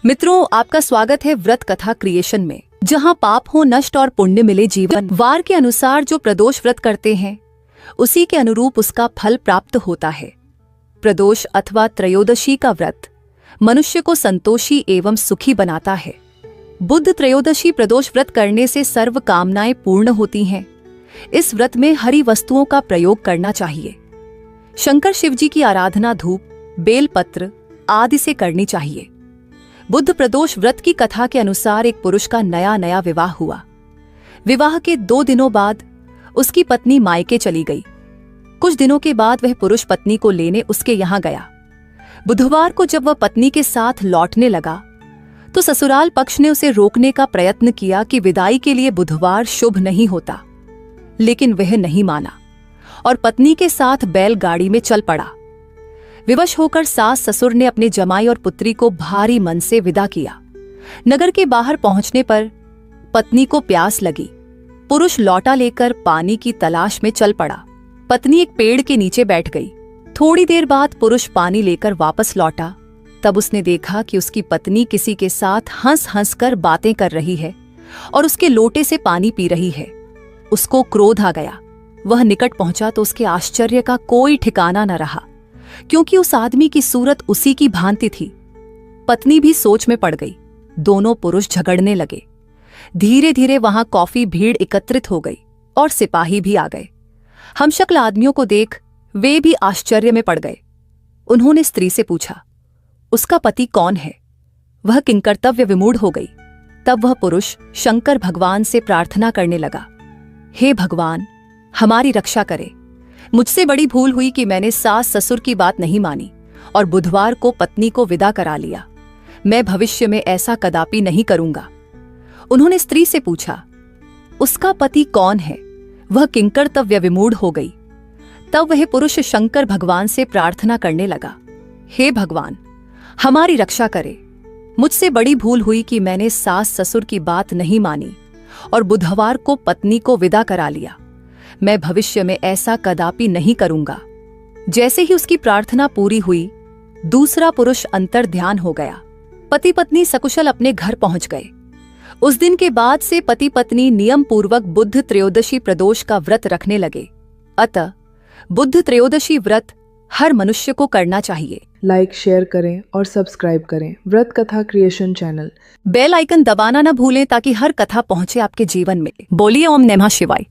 मित्रों, आपका स्वागत है व्रत कथा क्रिएशन में, जहां पाप हो नष्ट और पुण्य मिले जीवन। वार के अनुसार जो प्रदोष व्रत करते हैं उसी के अनुरूप उसका फल प्राप्त होता है। प्रदोष अथवा त्रयोदशी का व्रत मनुष्य को संतोषी एवं सुखी बनाता है। बुध त्रयोदशी प्रदोष व्रत करने से सर्व कामनाएं पूर्ण होती हैं। इस व्रत में हरी वस्तुओं का प्रयोग करना चाहिए। शंकर शिवजी की आराधना धूप, बेलपत्र आदि से करनी चाहिए। बुध प्रदोष व्रत की कथा के अनुसार एक पुरुष का नया विवाह हुआ। विवाह के 2 दिनों बाद उसकी पत्नी मायके चली गई। कुछ दिनों के बाद वह पुरुष पत्नी को लेने उसके यहाँ गया। बुधवार को जब वह पत्नी के साथ लौटने लगा तो ससुराल पक्ष ने उसे रोकने का प्रयत्न किया कि विदाई के लिए बुधवार शुभ नहीं होता, लेकिन वह नहीं माना और पत्नी के साथ बैलगाड़ी में चल पड़ा। विवश होकर सास ससुर ने अपने जमाई और पुत्री को भारी मन से विदा किया। नगर के बाहर पहुंचने पर पत्नी को प्यास लगी। पुरुष लौटा लेकर पानी की तलाश में चल पड़ा। पत्नी एक पेड़ के नीचे बैठ गई। थोड़ी देर बाद पुरुष पानी लेकर वापस लौटा। तब उसने देखा कि उसकी पत्नी किसी के साथ हंस हंस कर बातें कर रही है और उसके लोटे से पानी पी रही है। उसको क्रोध आ गया। वह निकट पहुंचा तो उसके आश्चर्य का कोई ठिकाना न रहा, क्योंकि उस आदमी की सूरत उसी की भांति थी। पत्नी भी सोच में पड़ गई। दोनों पुरुष झगड़ने लगे। धीरे धीरे वहां कॉफी भीड़ एकत्रित हो गई और सिपाही भी आ गए। हमशक्ल आदमियों को देख वे भी आश्चर्य में पड़ गए। उन्होंने स्त्री से पूछा, उसका पति कौन है? वह किंकर्तव्य विमूढ़ हो गई। तब वह पुरुष शंकर भगवान से प्रार्थना करने लगा, हे भगवान, हमारी रक्षा करे। मुझसे बड़ी भूल हुई कि मैंने सास ससुर की बात नहीं मानी और बुधवार को पत्नी को विदा करा लिया। मैं भविष्य में ऐसा कदापि नहीं करूंगा। उन्होंने स्त्री से पूछा, उसका पति कौन है? वह किंकर्तव्य विमूढ़ हो गई। तब वह पुरुष शंकर भगवान से प्रार्थना करने लगा, हे भगवान, हमारी रक्षा करे। मुझसे बड़ी भूल हुई कि मैंने सास ससुर की बात नहीं मानी और बुधवार को पत्नी को विदा करा लिया। मैं भविष्य में ऐसा कदापि नहीं करूंगा। जैसे ही उसकी प्रार्थना पूरी हुई, दूसरा पुरुष अंतर ध्यान हो गया। पति पत्नी सकुशल अपने घर पहुंच गए। उस दिन के बाद से पति पत्नी नियम पूर्वक बुध त्रयोदशी प्रदोष का व्रत रखने लगे। अतः बुध त्रयोदशी व्रत हर मनुष्य को करना चाहिए। लाइक, शेयर करें और सब्सक्राइब करें व्रत कथा क्रिएशन चैनल। बेल आइकन दबाना न भूलें ताकि हर कथा पहुंचे आपके जीवन में। बोलिए ओम नमः शिवाय।